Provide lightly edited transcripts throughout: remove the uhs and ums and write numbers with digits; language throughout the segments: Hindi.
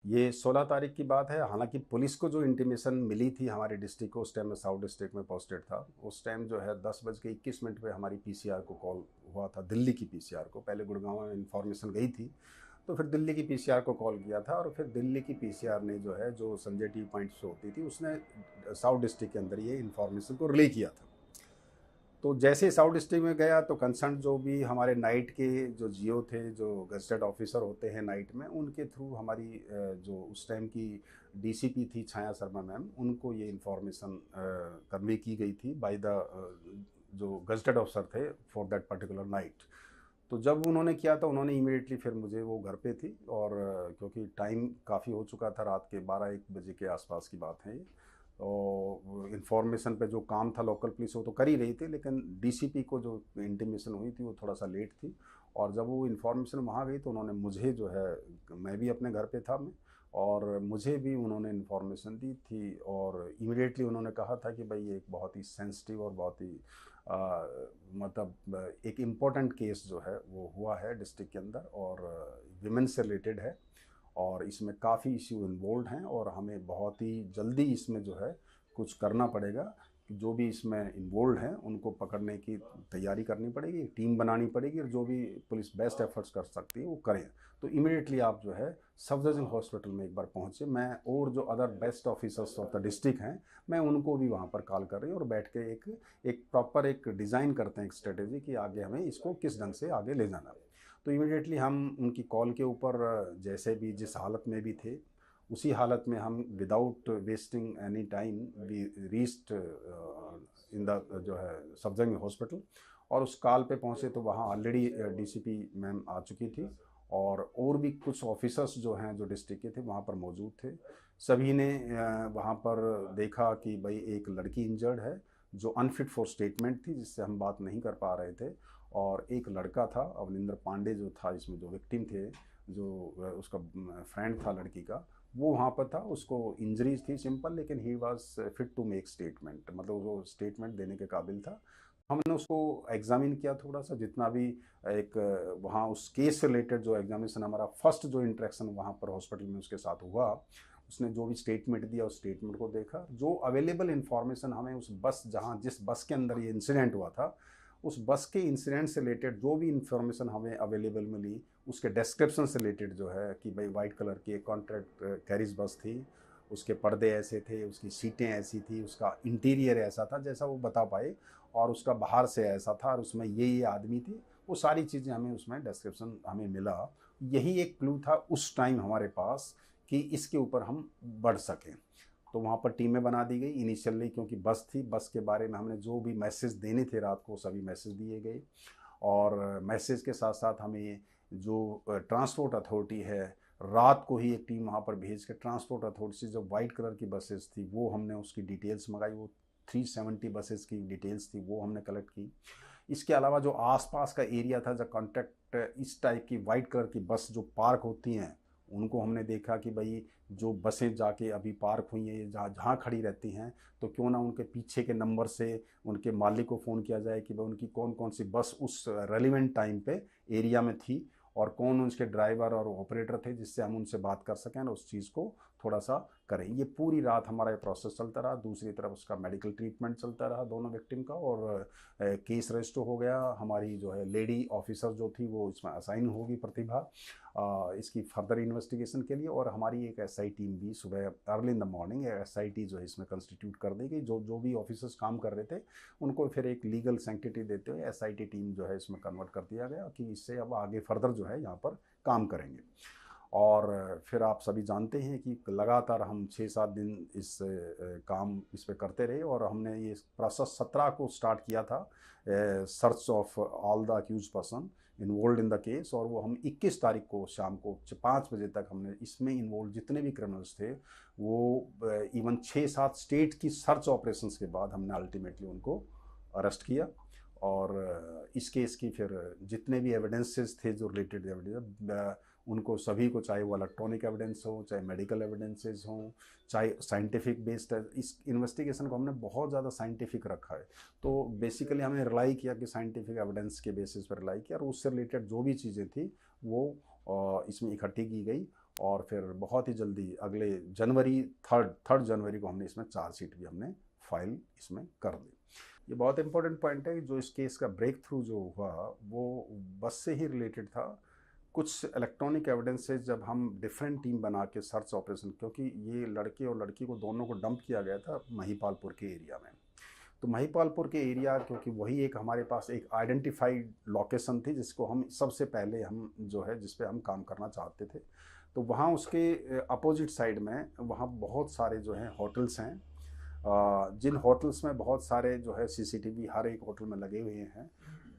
ये 16 तारीख की बात है। हालांकि पुलिस को जो इंटीमेशन मिली थी हमारे डिस्ट्रिक्ट को, उस टाइम में साउथ डिस्ट्रिक्ट में पोस्टेड था, उस टाइम जो है 10:21 पे हमारी पीसीआर को कॉल हुआ था, दिल्ली की पीसीआर को। पहले गुड़गांव में इन्फॉर्मेशन गई थी, तो फिर दिल्ली की पीसीआर को कॉल किया था, और फिर दिल्ली की पीसीआर ने जो है, जो संजय टी पॉइंट से होती थी, उसने साउथ डिस्ट्रिक्ट के अंदर ये इन्फॉर्मेशन को रिले किया था। तो जैसे ही साउथ डिस्ट्रिक्ट में गया, तो कंसर्न जो भी हमारे नाइट के जो जियो थे, जो गजटेड ऑफिसर होते हैं नाइट में, उनके थ्रू हमारी जो उस टाइम की डीसीपी थी छाया शर्मा मैम, उनको ये इन्फॉर्मेशन कन्वे की गई थी बाय द जो गजटेड ऑफिसर थे फॉर दैट पर्टिकुलर नाइट। तो जब उन्होंने किया, तो उन्होंने इमीडिएटली फिर मुझे, वो घर पे थी, और क्योंकि टाइम काफ़ी हो चुका था, रात के 12-1 बजे के आसपास की बात है ये। और इन्फॉर्मेशन पे जो काम था लोकल पुलिस वो तो कर ही रही थी, लेकिन डीसीपी को जो इंटीमेशन हुई थी वो थोड़ा सा लेट थी। और जब वो इन्फॉर्मेशन वहाँ गई, तो उन्होंने मुझे जो है, मैं भी अपने घर पे था मैं, और मुझे भी उन्होंने इन्फॉर्मेशन दी थी, और इमीडिएटली उन्होंने कहा था कि भाई ये एक बहुत ही सेंसिटिव और बहुत ही मतलब एक इम्पोर्टेंट केस जो है वो हुआ है डिस्ट्रिक्ट के अंदर, और विमेन से रिलेटेड है, और इसमें काफ़ी इश्यू इन्वॉल्व हैं, और हमें बहुत ही जल्दी इसमें जो है कुछ करना पड़ेगा, कि जो भी इसमें इन्वॉल्व हैं उनको पकड़ने की तैयारी करनी पड़ेगी, टीम बनानी पड़ेगी, और जो भी पुलिस बेस्ट एफर्ट्स कर सकती है वो करें। तो इमीडिएटली आप जो है सफदरजंग हॉस्पिटल में एक बार पहुँचे, मैं और जो other best officers of the district हैं, मैं उनको भी वहाँ पर कॉल कर रही हूँ, और बैठ के एक एक प्रॉपर एक डिज़ाइन करते हैं, एक स्ट्रेटेजी कि आगे हमें इसको किस ढंग से आगे ले जाना है। तो इमीडिएटली हम उनकी कॉल के ऊपर जैसे भी जिस हालत में भी थे, उसी हालत में हम without wasting any time we reached in the जो है सफदरजंग हॉस्पिटल। और उस कॉल पे पहुंचे, तो वहाँ ऑलरेडी डीसीपी मैम आ चुकी थी, और भी कुछ ऑफिसर्स जो हैं जो डिस्ट्रिक्ट के थे वहाँ पर मौजूद थे। सभी ने वहाँ पर देखा कि भाई एक लड़की इंजर्ड है, जो अनफिट फॉर स्टेटमेंट थी, जिससे हम बात नहीं कर पा रहे थे। और एक लड़का था अवनिंदर पांडे, जो था इसमें जो विक्टिम थे, जो उसका फ्रेंड था लड़की का, वो वहाँ पर था। उसको इंजरीज थी सिंपल, लेकिन he was fit to make statement, मतलब वो स्टेटमेंट देने के काबिल था। हमने उसको एग्जामिन किया थोड़ा सा, जितना भी एक वहाँ उस केस से रिलेटेड जो एग्जामिनेशन, हमारा फर्स्ट जो इंटरेक्शन वहाँ पर हॉस्पिटल में उसके साथ हुआ, उसने जो भी स्टेटमेंट दिया उस स्टेटमेंट को देखा, जो अवेलेबल इन्फॉर्मेशन हमें उस बस, जहाँ जिस बस के अंदर ये इंसिडेंट हुआ था, उस बस के इंसिडेंट से रिलेटेड जो भी इंफॉर्मेशन हमें अवेलेबल मिली, उसके डिस्क्रिप्शन से रिलेटेड जो है, कि भाई वाइट कलर की एक कॉन्ट्रैक्ट कैरिज बस थी, उसके पर्दे ऐसे थे, उसकी सीटें ऐसी थी, उसका इंटीरियर ऐसा था जैसा वो बता पाए, और उसका बाहर से ऐसा था, और उसमें ये आदमी थी, वो सारी चीज़ें हमें उसमें डिस्क्रिप्शन हमें मिला। यही एक क्लू था उस टाइम हमारे पास, कि इसके ऊपर हम बढ़ सकें। तो वहाँ पर टीमें बना दी गई इनिशियली, क्योंकि बस थी, बस के बारे में हमने जो भी मैसेज देने थे रात को सभी मैसेज दिए गए। और मैसेज के साथ साथ हमें जो ट्रांसपोर्ट अथॉरिटी है, रात को ही एक टीम वहाँ पर भेज के ट्रांसपोर्ट अथॉरिटी से जो वाइट कलर की बसेस थी, वो हमने उसकी डिटेल्स मंगाई, वो 370 बसेस की डिटेल्स थी, वो हमने कलेक्ट की। इसके अलावा जो आसपास का एरिया था, जो कॉन्ट्रैक्ट इस टाइप की वाइट कलर की बस जो पार्क होती हैं, उनको हमने देखा कि भाई जो बसें जाके अभी पार्क हुई हैं, जहाँ जहाँ खड़ी रहती हैं, तो क्यों ना उनके पीछे के नंबर से उनके मालिक को फ़ोन किया जाए कि भाई उनकी कौन कौन सी बस उस रेलिवेंट टाइम पे एरिया में थी, और कौन उसके ड्राइवर और ऑपरेटर थे, जिससे हम उनसे बात कर सकें और उस चीज़ को थोड़ा सा करें। ये पूरी रात हमारा ये प्रोसेस चलता रहा। दूसरी तरफ उसका मेडिकल ट्रीटमेंट चलता रहा दोनों विक्टिम का, और केस रजिस्टर हो गया। हमारी जो है लेडी ऑफिसर जो थी, वो इसमें असाइन होगी, प्रतिभा, इसकी फर्दर इन्वेस्टिगेशन के लिए। और हमारी एक एसआई टीम भी सुबह early in the morning SIT जो है इसमें कंस्टिट्यूट कर दी गई। जो जो भी ऑफिसर्स काम कर रहे थे, उनको फिर एक लीगल सैंक्टिटी देते हुए एसआईटी टीम जो है इसमें कन्वर्ट कर दिया गया, कि इससे अब आगे फर्दर जो है यहाँ पर काम करेंगे। और फिर आप सभी जानते हैं कि लगातार हम 6-7 दिन इस काम इस पे करते रहे, और हमने ये प्रोसेस 17 को स्टार्ट किया था, search of all the accuse person involve in the case. और वो हम 21 तारीख को शाम को 5 बजे तक हमने इसमें इन्वॉल्व जितने भी क्रिमिनल्स थे, वो इवन 6-7 स्टेट की सर्च ऑपरेशंस के बाद हमने अल्टीमेटली उनको अरेस्ट किया। और इस केस की फिर जितने भी एविडेंसेस थे, जो रिलेटेड एविडेंस, उनको सभी को, चाहे वो इलेक्ट्रॉनिक एविडेंस हो, चाहे मेडिकल एविडेंसेस हों, चाहे साइंटिफिक बेस्ड है, इस इन्वेस्टिगेशन को हमने बहुत ज़्यादा साइंटिफिक रखा है। तो बेसिकली हमने रिलाई किया कि साइंटिफिक एविडेंस के बेसिस पर रिलाई किया, और उससे रिलेटेड जो भी चीज़ें थी वो इसमें इकट्ठी की गई। और फिर बहुत ही जल्दी अगले जनवरी थर्ड जनवरी को हमने इसमें चार्जशीट भी हमने फाइल इसमें कर दी। ये बहुत इंपॉर्टेंट पॉइंट है कि जो इस केस का ब्रेक थ्रू जो हुआ वो बस से ही रिलेटेड था। कुछ इलेक्ट्रॉनिक एविडेंसेस जब हम डिफरेंट टीम बना के सर्च ऑपरेशन, क्योंकि ये लड़के और लड़की को दोनों को डंप किया गया था महिपालपुर के एरिया में, तो महिपालपुर के एरिया क्योंकि वही एक हमारे पास एक आइडेंटिफाइड लोकेशन थी जिसको हम सबसे पहले हम जो है जिस पे हम काम करना चाहते थे। तो वहाँ उसके अपोजिट साइड में वहाँ बहुत सारे जो हैं होटल्स हैं, जिन होटल्स में बहुत सारे जो है सीसीटीवी हर एक होटल में लगे हुए हैं।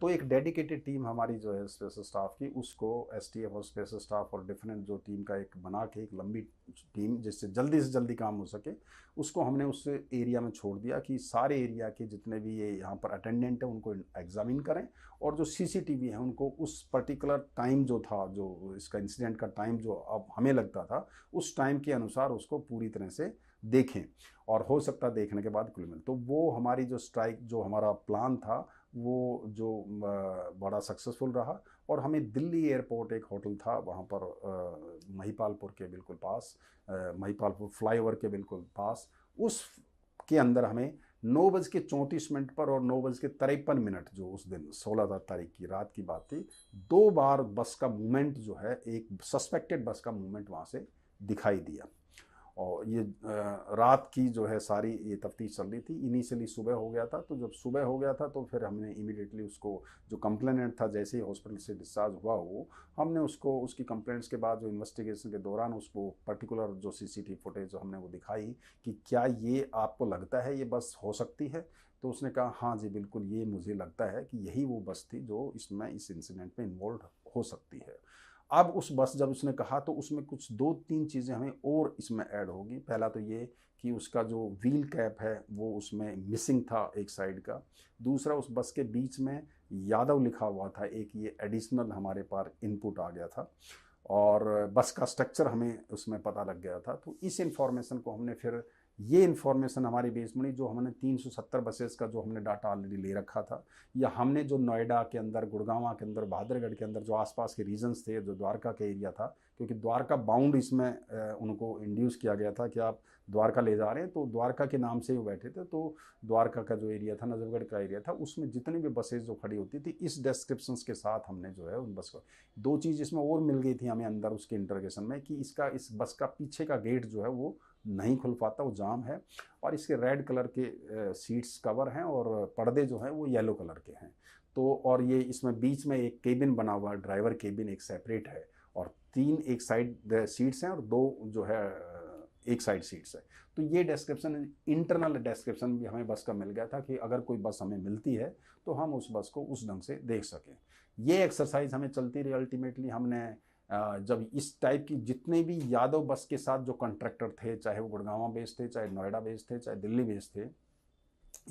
तो एक डेडिकेटेड टीम हमारी जो है स्पेशल स्टाफ की, उसको एसटीएफ और स्पेशल स्टाफ और डिफरेंट जो टीम का एक बना के एक लंबी टीम जिससे जल्दी से जल्दी काम हो सके, उसको हमने उस एरिया में छोड़ दिया कि सारे एरिया के जितने भी ये यहाँ पर अटेंडेंट हैं उनको एग्जामिन करें, और जो सीसीटीवी है उनको उस पर्टिकुलर टाइम जो था, जो इसका इंसिडेंट का टाइम जो अब हमें लगता था, उस टाइम के अनुसार उसको पूरी तरह से देखें, और हो सकता देखने के बाद क्लियर। तो वो हमारी जो स्ट्राइक जो हमारा प्लान था वो जो बड़ा सक्सेसफुल रहा, और हमें दिल्ली एयरपोर्ट एक होटल था वहाँ पर महिपालपुर के बिल्कुल पास, महिपालपुर फ्लाईओवर के बिल्कुल पास, उस के अंदर हमें 9:34 पर और 9:53 जो उस दिन 16 तारीख की रात की बात थी, 2 बार बस का मूवमेंट जो है, एक सस्पेक्टेड बस का मूवमेंट वहाँ से दिखाई दिया। और ये रात की जो है सारी ये तफ्तीश चल रही थी। इनिशियली सुबह हो गया था, तो जब सुबह हो गया था तो फिर हमने इमीडिएटली उसको, जो कंप्लेनेंट था जैसे ही हॉस्पिटल से डिस्चार्ज हुआ वो, हमने उसको उसकी कंप्लेंट्स के बाद जो इन्वेस्टिगेशन के दौरान उसको पर्टिकुलर जो सीसीटीवी फुटेज जो हमने वो दिखाई कि क्या ये आपको लगता है ये बस हो सकती है, तो उसने कहा हाँ जी बिल्कुल ये मुझे लगता है कि यही वो बस थी जो इसमें इस इंसिडेंट में इन्वॉल्व हो सकती है। अब उस बस जब उसने कहा तो उसमें कुछ 2-3 चीज़ें हमें और इसमें ऐड होगी। पहला तो ये कि उसका जो व्हील कैप है वो उसमें मिसिंग था एक साइड का। दूसरा, उस बस के बीच में यादव लिखा हुआ था, एक ये एडिशनल हमारे पास इनपुट आ गया था, और बस का स्ट्रक्चर हमें उसमें पता लग गया था। तो इस इंफॉर्मेशन को हमने फिर, ये इन्फॉर्मेशन हमारी बेस में जो हमने 370 बसेस का जो हमने डाटा ऑलरेडी ले रखा था, या हमने जो नोएडा के अंदर, गुड़गांव के अंदर, बहादुरगढ़ के अंदर जो आसपास के रीजन्स थे, जो द्वारका के एरिया था, क्योंकि द्वारका बाउंड इसमें उनको इंड्यूस किया गया था कि आप द्वारका ले जा रहे हैं, तो द्वारका के नाम से ही वो बैठे थे। तो द्वारका का जो एरिया था, नजफगढ़ का एरिया था, उसमें जितनी भी बसेज जो खड़ी होती थी इस डिस्क्रिप्शंस के साथ हमने जो है उन बस को, 2 चीज़ इसमें और मिल गई थी हमें अंदर उसके इंटरोगेशन में, कि इसका इस बस का पीछे का गेट जो है वो नहीं खुल पाता, वो जाम है, और इसके रेड कलर के सीट्स कवर हैं और पर्दे जो हैं वो येलो कलर के हैं। तो और ये इसमें बीच में एक केबिन बना हुआ है, ड्राइवर केबिन एक सेपरेट है, और 3 एक साइड सीट्स हैं और 2 जो है एक साइड सीट्स है। तो ये डिस्क्रिप्शन, इंटरनल डिस्क्रिप्शन भी हमें बस का मिल गया था कि अगर कोई बस हमें मिलती है तो हम उस बस को उस ढंग से देख सकें। ये एक्सरसाइज हमें चलती रही। अल्टीमेटली हमने जब इस टाइप की जितने भी यादव बस के साथ जो कॉन्ट्रैक्टर थे, चाहे वो गुड़गांव बेस्ड थे, चाहे नोएडा बेस्ड थे, चाहे दिल्ली बेस्ड थे,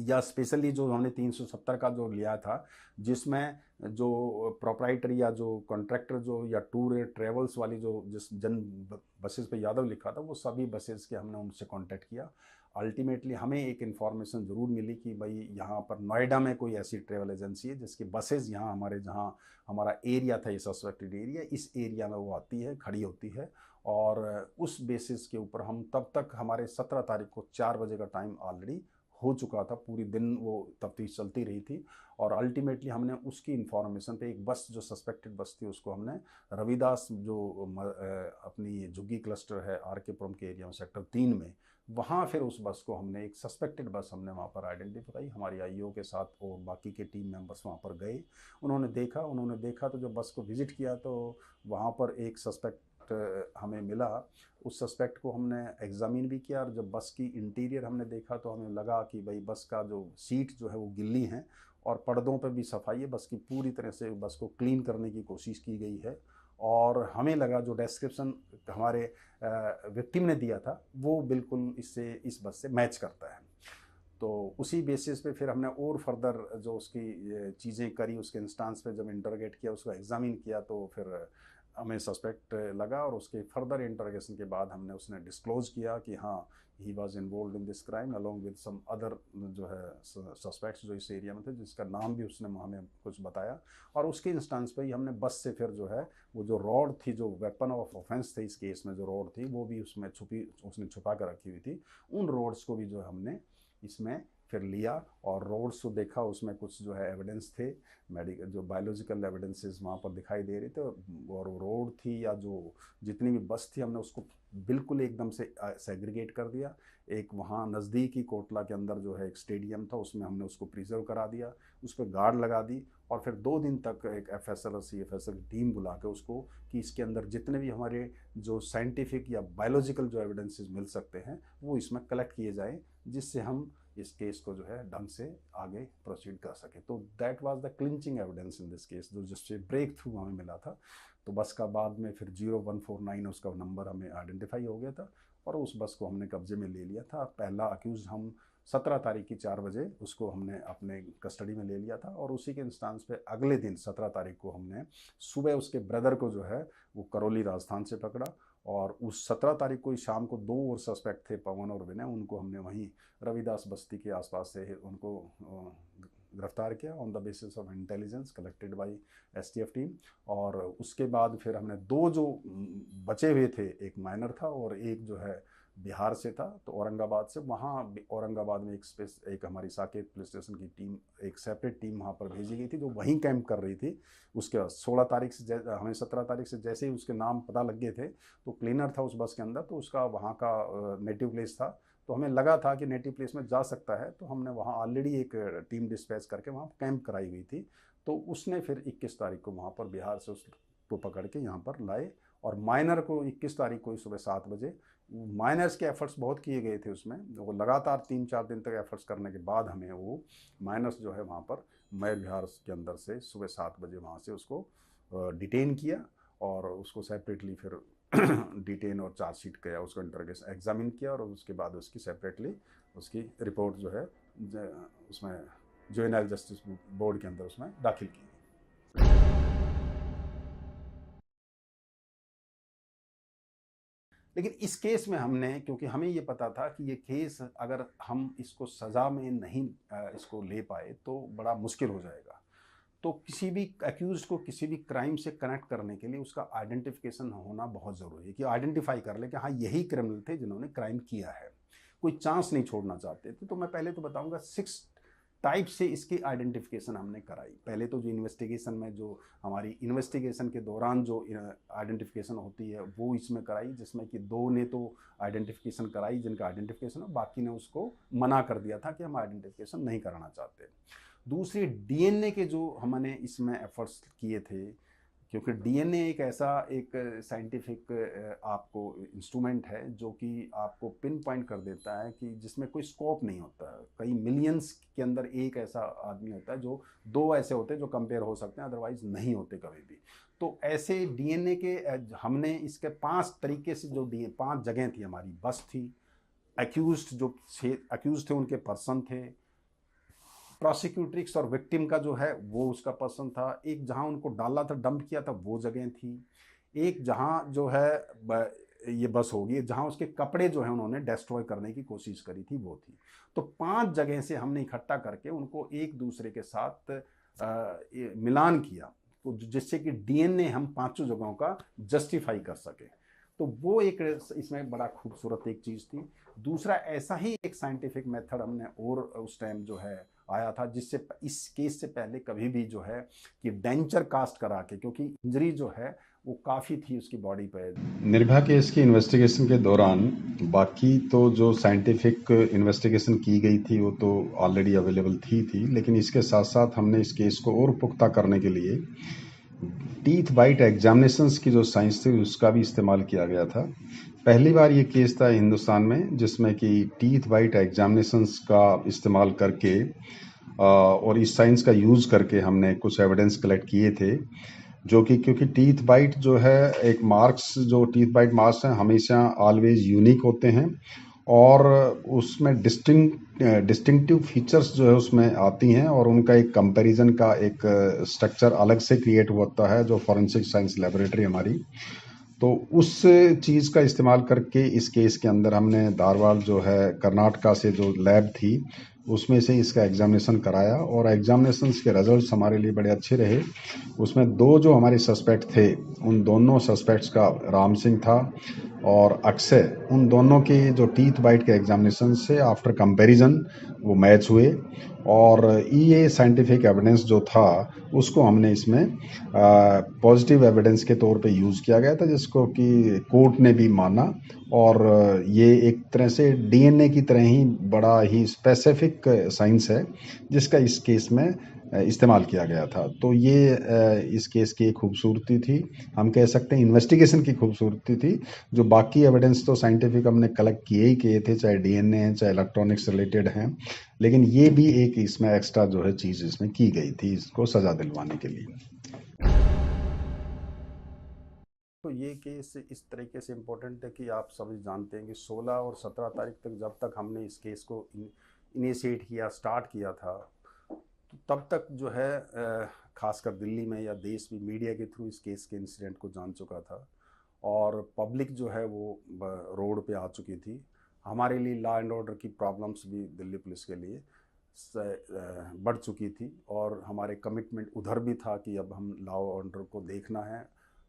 या स्पेशली जो हमने 370 का जो लिया था, जिसमें जो प्रोप्राइटर या जो कॉन्ट्रैक्टर जो या टूर ट्रेवल्स वाली जो जिस जन बसेस पे यादव लिखा था, वो सभी बसेस के हमने उनसे कांटेक्ट किया। अल्टीमेटली हमें एक इन्फॉर्मेशन ज़रूर मिली कि भाई यहाँ पर नोएडा में कोई ऐसी ट्रेवल एजेंसी है जिसकी बसेस यहाँ हमारे, जहाँ हमारा एरिया था ये सस्पेक्टेड एरिया, इस एरिया में वो आती है, खड़ी होती है, और उस बेसिस के ऊपर हम तब तक, हमारे 17 तारीख को 4 बजे का टाइम ऑलरेडी हो चुका था, पूरी दिन वो तफ्तीश चलती रही थी, और अल्टीमेटली हमने उसकी इन्फॉर्मेशन पे एक बस जो सस्पेक्टेड बस थी उसको हमने रविदास जो अपनी झुग्गी क्लस्टर है आर के पुरम के एरिया में सेक्टर 3 में, वहाँ फिर उस बस को हमने, एक सस्पेक्टेड बस हमने वहाँ पर आइडेंटिफाई, हमारी आईओ के साथ और बाकी के टीम मेंबर्स वहाँ पर गए। उन्होंने देखा तो जब बस को विज़िट किया तो वहाँ पर एक सस्पेक्ट हमें मिला। उस सस्पेक्ट को हमने एग्जामिन भी किया, और जब बस की इंटीरियर हमने देखा तो हमें लगा कि भाई बस का जो सीट जो है वो गिल्ली है, और पर्दों पर भी सफाई है, बस की पूरी तरह से बस को क्लीन करने की कोशिश की गई है। और हमें लगा जो डिस्क्रिप्शन हमारे विक्टिम ने दिया था वो बिल्कुल इससे, इस बस से मैच करता है। तो उसी बेसिस पे फिर हमने और फर्दर जो उसकी चीज़ें करी, उसके इंस्टांस पे जब इंटरोगेट किया, उसको एग्जामिन किया, तो फिर हमें सस्पेक्ट लगा और उसके फर्दर इंटरोगेशन के बाद हमने उसने डिस्क्लोज किया कि हाँ he was involve in this crime along with some other जो है सस्पेक्ट्स जो इस एरिया में थे, जिसका नाम भी उसने हमें कुछ बताया। और उसके इंस्टेंस पे ही हमने बस से फिर जो है वो जो रॉड थी, जो वेपन ऑफ ऑफेंस थे इस केस में, जो रॉड थी वो भी उसमें उसने छुपा कर रखी हुई थी, उन रॉड्स को भी जो है हमने इसमें फिर लिया और रोड्स को देखा, उसमें कुछ जो है एविडेंस थे, मेडिकल जो बायोलॉजिकल एविडेंसेस वहाँ पर दिखाई दे रहे थे। और वो रोड थी या जो जितनी भी बस थी हमने उसको बिल्कुल एकदम से सेग्रीगेट कर दिया। एक वहाँ नज़दीकी कोटला के अंदर जो है एक स्टेडियम था, उसमें हमने उसको प्रिजर्व करा दिया, उस पर गार्ड लगा दी और फिर 2 दिन तक एक FSL और CFSL की टीम बुला के उसको कि इसके अंदर जितने भी हमारे जो साइंटिफिक या बायोलॉजिकल जो एविडेंसेस मिल सकते हैं वो इसमें कलेक्ट किए जाएँ, जिससे हम इस केस को जो है ढंग से आगे प्रोसीड कर सके। तो that was the clinching evidence in this case, जो जिससे ब्रेक थ्रू हमें मिला था। तो बस का बाद में फिर 0149 उसका नंबर हमें आइडेंटिफाई हो गया था और उस बस को हमने कब्जे में ले लिया था। पहला अक्यूज हम 17 तारीख की 4 बजे उसको हमने अपने कस्टडी में ले लिया था और उसी के इंस्टांस पे अगले दिन 17 तारीख को हमने सुबह उसके ब्रदर को जो है वो करौली राजस्थान से पकड़ा और उस 17 तारीख को ही शाम को 2 और सस्पेक्ट थे, पवन और विनय, उनको हमने वहीं रविदास बस्ती के आसपास से उनको गिरफ्तार किया on the basis of intelligence collected by STF team. और उसके बाद फिर हमने 2 जो बचे हुए थे, एक माइनर था और एक जो है बिहार से था, तो औरंगाबाद से, वहाँ औरंगाबाद में एक हमारी साकेत पुलिस स्टेशन की टीम, एक सेपरेट टीम वहाँ पर भेजी गई थी जो वहीं कैंप कर रही थी। उसके बाद 16 तारीख से हमें 17 तारीख से जैसे ही उसके नाम पता लग गए थे, तो क्लीनर था उस बस के अंदर, तो उसका वहाँ का नेटिव प्लेस था, तो हमें लगा था कि नेटिव प्लेस में जा सकता है, तो हमने वहाँ ऑलरेडी एक टीम डिस्पैच करके वहाँ कैंप कराई हुई थी। तो उसने फिर 21 तारीख को वहाँ पर बिहार से उसको पकड़ के यहाँ पर लाए और माइनर को 21 तारीख को ही सुबह 7 बजे, माइनर्स के एफर्ट्स बहुत किए गए थे उसमें, वो लगातार 3-4 दिन तक एफर्ट्स करने के बाद हमें वो माइनर्स जो है वहाँ पर मयर बिहार के अंदर से सुबह 7 बजे वहाँ से उसको डिटेन किया और उसको सेपरेटली फिर डिटेन और चार्जशीट किया, उसको इंटरोगेशन एग्जामिन किया और उसके बाद उसकी सेपरेटली उसकी रिपोर्ट जो है उसमें जुवेनाइल जस्टिस बोर्ड के अंदर उसमें दाखिल की। लेकिन इस केस में हमने, क्योंकि हमें ये पता था कि ये केस अगर हम इसको सज़ा में नहीं इसको ले पाए तो बड़ा मुश्किल हो जाएगा, तो किसी भी एक्यूज को किसी भी क्राइम से कनेक्ट करने के लिए उसका आइडेंटिफिकेशन होना बहुत ज़रूरी है कि आइडेंटिफाई कर ले कि हाँ यही क्रिमिनल थे जिन्होंने क्राइम किया है, कोई चांस नहीं छोड़ना चाहते थे। तो मैं पहले तो बताऊंगा 6 टाइप से इसकी आइडेंटिफिकेशन हमने कराई। पहले तो जो इन्वेस्टिगेशन में, जो हमारी इन्वेस्टिगेशन के दौरान जो आइडेंटिफिकेशन होती है वो इसमें कराई, जिसमें कि 2 ने तो आइडेंटिफिकेशन कराई जिनका आइडेंटिफिकेशन हो, बाकी ने उसको मना कर दिया था कि हम आइडेंटिफिकेशन नहीं कराना चाहते। दूसरी DNA के जो हमने इसमें एफर्ट्स किए थे, क्योंकि DNA एक ऐसा एक साइंटिफिक आपको इंस्ट्रूमेंट है जो कि आपको पिन पॉइंट कर देता है कि जिसमें कोई स्कोप नहीं होता है। कई मिलियंस के अंदर एक ऐसा आदमी होता है, जो 2 ऐसे होते हैं जो कंपेयर हो सकते हैं, अदरवाइज नहीं होते कभी भी। तो ऐसे DNA के हमने इसके 5 तरीके से जो 5 जगह थी, हमारी बस थी, एक्यूज्ड जो एक्यूज थे उनके पर्सन थे, प्रोसिक्यूट्रिक्स और विक्टिम का जो है वो उसका पर्सन था, एक जहां उनको डाला था, डंप किया था, वो जगह थी, एक जहां जो है ये बस होगी जहां उसके कपड़े जो है उन्होंने डिस्ट्रॉय करने की कोशिश करी थी, वो थी। तो 5 जगह से हमने इकट्ठा करके उनको एक दूसरे के साथ मिलान किया, तो जिससे कि DNA हम 5 जगहों का जस्टिफाई कर सके। तो वो एक इसमें बड़ा खूबसूरत एक चीज़ थी। दूसरा ऐसा ही एक साइंटिफिक मेथड हमने और उस टाइम जो है आया था, जिससे इस केस से पहले कभी भी जो है कि डेंचर कास्ट करा के, क्योंकि इंजरी जो है वो काफ़ी थी उसकी बॉडी पे। निर्भया केस की इन्वेस्टिगेशन के दौरान बाकी तो जो साइंटिफिक इन्वेस्टिगेशन की गई थी वो तो ऑलरेडी अवेलेबल थी, लेकिन इसके साथ साथ हमने इस केस को और पुख्ता करने के लिए टीथ बाइट एग्जामिनेशंस की जो साइंस थी उसका भी इस्तेमाल किया गया था। पहली बार ये केस था हिंदुस्तान में जिसमें कि टीथ बाइट एग्जामिनेशंस का इस्तेमाल करके और इस साइंस का यूज़ करके हमने कुछ एविडेंस कलेक्ट किए थे, जो कि क्योंकि टीथ बाइट जो है एक मार्क्स, जो टीथ बाइट मार्क्स हैं हमेशा ऑलवेज यूनिक होते हैं और उसमें डिस्टिंक्टिव फीचर्स जो है उसमें आती हैं और उनका एक कंपैरिजन का एक स्ट्रक्चर अलग से क्रिएट होता है जो फॉरेंसिक साइंस लेबोरेटरी हमारी, तो उस चीज़ का इस्तेमाल करके इस केस के अंदर हमने धारवाड़ जो है कर्नाटका से जो लैब थी उसमें से इसका एग्जामिनेशन कराया और एग्जामिनेशंस के रिजल्ट्स हमारे लिए बड़े अच्छे रहे। उसमें दो जो हमारे सस्पेक्ट थे उन दोनों सस्पेक्ट्स का राम सिंह था और अक्षय, उन दोनों के जो टीथ बाइट के एग्जामिनेशन से आफ्टर कंपैरिजन वो मैच हुए और ये साइंटिफिक एविडेंस जो था उसको हमने इसमें पॉजिटिव एविडेंस के तौर पे यूज़ किया गया था जिसको कि कोर्ट ने भी माना और ये एक तरह से डीएनए की तरह ही बड़ा ही स्पेसिफिक साइंस है जिसका इस केस में इस्तेमाल किया गया था। तो ये इस केस की एक खूबसूरती थी, हम कह सकते हैं इन्वेस्टिगेशन की खूबसूरती थी। जो बाकी एविडेंस तो साइंटिफिक हमने कलेक्ट किए ही किए थे, चाहे डीएनए हैं चाहे इलेक्ट्रॉनिक्स रिलेटेड हैं, लेकिन ये भी एक इसमें एक्स्ट्रा जो है चीज़ इसमें की गई थी इसको सज़ा दिलवाने के लिए। तो ये केस इस तरीके से इम्पोर्टेंट है कि आप सभी जानते हैं कि 16 और 17 तारीख तक जब तक हमने इस केस को इनिशिएट किया, स्टार्ट किया था, तो तब तक जो है खासकर दिल्ली में या देश भी मीडिया के थ्रू इस केस के इंसिडेंट को जान चुका था और पब्लिक जो है वो रोड पे आ चुकी थी। हमारे लिए लॉ एंड ऑर्डर की प्रॉब्लम्स भी दिल्ली पुलिस के लिए बढ़ चुकी थी और हमारे कमिटमेंट उधर भी था कि अब हम लॉ ऑर्डर को देखना है।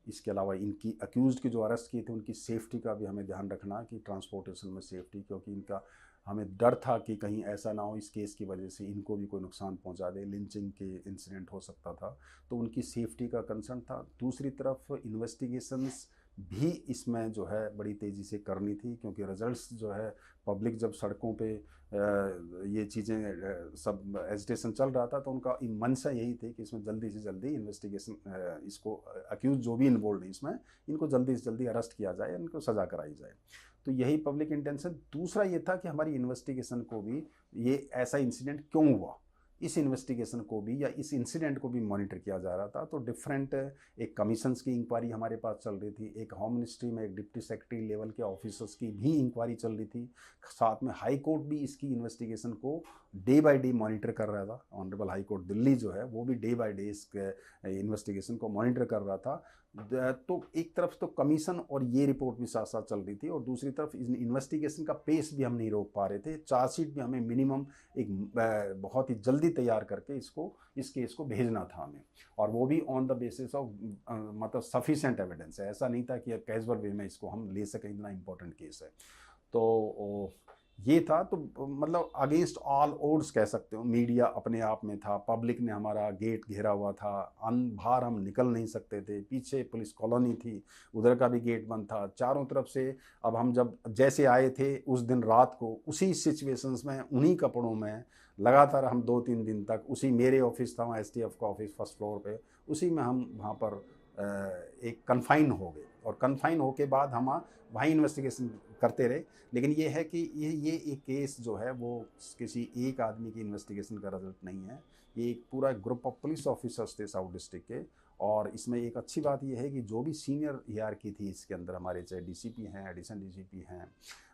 इसके अलावा इनकी अक्यूज़्ड की जो अरेस्ट किए थे उनकी सेफ्टी का भी हमें ध्यान रखना कि ट्रांसपोर्टेशन में सेफ्टी, क्योंकि इनका हमें डर था कि कहीं ऐसा ना हो इस केस की वजह से इनको भी कोई नुकसान पहुंचा दे, लिंचिंग के इंसिडेंट हो सकता था, तो उनकी सेफ्टी का कंसर्न था। दूसरी तरफ इन्वेस्टिगेशंस भी इसमें जो है बड़ी तेज़ी से करनी थी क्योंकि रिजल्ट्स जो है पब्लिक जब सड़कों पे ये चीज़ें सब एजिटेशन चल रहा था तो उनका मंशा यही थी कि इसमें जल्दी से जल्दी इन्वेस्टिगेशन, इसको अक्यूज जो भी इन्वॉल्व है इसमें, इनको जल्दी से जल्दी अरेस्ट किया जाए, इनको सज़ा कराई जाए। तो यही पब्लिक इंटेंशन। दूसरा ये था कि हमारी इन्वेस्टिगेशन को भी ये ऐसा इंसिडेंट क्यों हुआ, इस इन्वेस्टिगेशन को भी या इस इंसिडेंट को भी मॉनिटर किया जा रहा था। तो डिफरेंट एक कमीशंस की इंक्वायरी हमारे पास चल रही थी, एक होम मिनिस्ट्री में एक डिप्टी सेक्रेटरी लेवल के ऑफिसर्स की भी इंक्वायरी चल रही थी, साथ में हाई कोर्ट भी इसकी इन्वेस्टिगेशन को डे बाय डे मॉनिटर कर रहा था। ऑनरेबल हाई कोर्ट दिल्ली जो है वो भी डे बाय डे इस इन्वेस्टिगेशन को मॉनिटर कर रहा था। तो एक तरफ तो कमीशन और ये रिपोर्ट भी साथ साथ चल रही थी और दूसरी तरफ इन्वेस्टिगेशन का पेस भी हम नहीं रोक पा रहे थे। चार्जशीट भी हमें मिनिमम एक बहुत ही जल्दी तैयार करके इस केस को भेजना था हमें, और वो भी ऑन द बेसिस ऑफ मतलब सफिशेंट एविडेंस है। ऐसा नहीं था कि कैजुअल वे में इसको हम ले सकें, इतना इंपॉर्टेंट केस है। तो ये था, तो मतलब अगेंस्ट ऑल ओड्स कह सकते हो। मीडिया अपने आप में था, पब्लिक ने हमारा गेट घेरा हुआ था, बाहर हम निकल नहीं सकते थे, पीछे पुलिस कॉलोनी थी उधर का भी गेट बंद था, चारों तरफ से। अब हम जब जैसे आए थे उस दिन रात को उसी सिचुएशंस में उन्हीं कपड़ों में लगातार हम 2-3 दिन तक उसी, मेरे ऑफिस था वहाँ एसटीएफ का ऑफिस फर्स्ट फ्लोर पे, उसी में हम वहाँ पर एक कन्फाइन हो गए और कन्फाइन होके बाद हम वहीं इन्वेस्टिगेशन करते रहे। लेकिन ये है कि ये एक केस जो है वो किसी एक आदमी की इन्वेस्टिगेशन का रिजल्ट नहीं है, ये एक पूरा ग्रुप ऑफ पुलिस ऑफिसर्स थे साउथ डिस्ट्रिक्ट के। और इसमें एक अच्छी बात यह है कि जो भी सीनियर हियरार्की थी इसके अंदर, हमारे चाहे डीसीपी हैं, एडिशनल डीसीपी हैं,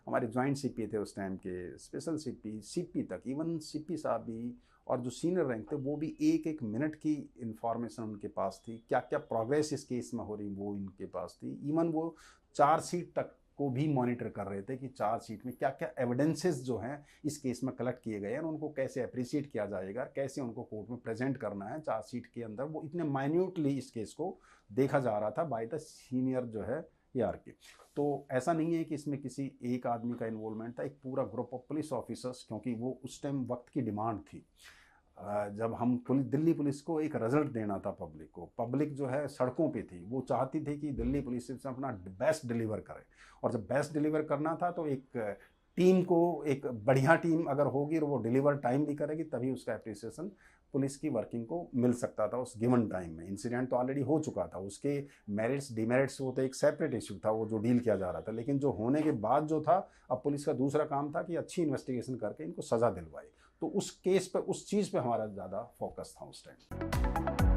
हमारे जॉइंट सीपी थे उस टाइम के, स्पेशल सीपी, सीपी तक, इवन सीपी साहब भी और जो सीनियर रैंक थे वो भी एक एक मिनट की इंफॉर्मेशन उनके पास थी, क्या क्या प्रोग्रेस इस केस में हो रही वो इनके पास थी। इवन वो चार्जशीट तक को भी मॉनिटर कर रहे थे कि चार्जशीट में क्या क्या एविडेंसेस जो हैं इस केस में कलेक्ट किए गए हैं, उनको कैसे अप्रिशिएट किया जाएगा, कैसे उनको कोर्ट में प्रेजेंट करना है चार्जशीट के अंदर। वो इतने माइन्यूटली इस केस को देखा जा रहा था बाय द सीनियर जो है हियरार्की। तो ऐसा नहीं है कि इसमें किसी एक आदमी का इन्वॉल्वमेंट था, एक पूरा ग्रुप ऑफ पुलिस ऑफिसर्स, क्योंकि वो उस टाइम वक्त की डिमांड थी। जब हम दिल्ली पुलिस को एक रिजल्ट देना था पब्लिक को, पब्लिक जो है सड़कों पे थी, वो चाहती थी कि दिल्ली पुलिस से अपना बेस्ट डिलीवर करे, और जब बेस्ट डिलीवर करना था तो एक टीम को, एक बढ़िया टीम अगर होगी और वो डिलीवर टाइम भी करेगी तभी उसका अप्रिसिएशन पुलिस की वर्किंग को मिल सकता था उस गिवन टाइम में। इंसिडेंट तो ऑलरेडी हो चुका था, उसके मेरिट्स डिमेरिट्स वो तो एक सेपरेट इशू था, वो जो डील किया जा रहा था। लेकिन जो होने के बाद जो था, अब पुलिस का दूसरा काम था कि अच्छी इन्वेस्टिगेशन करके इनको सज़ा दिलवाए। तो उस केस पे, उस चीज़ पे हमारा ज़्यादा फोकस था उस टाइम।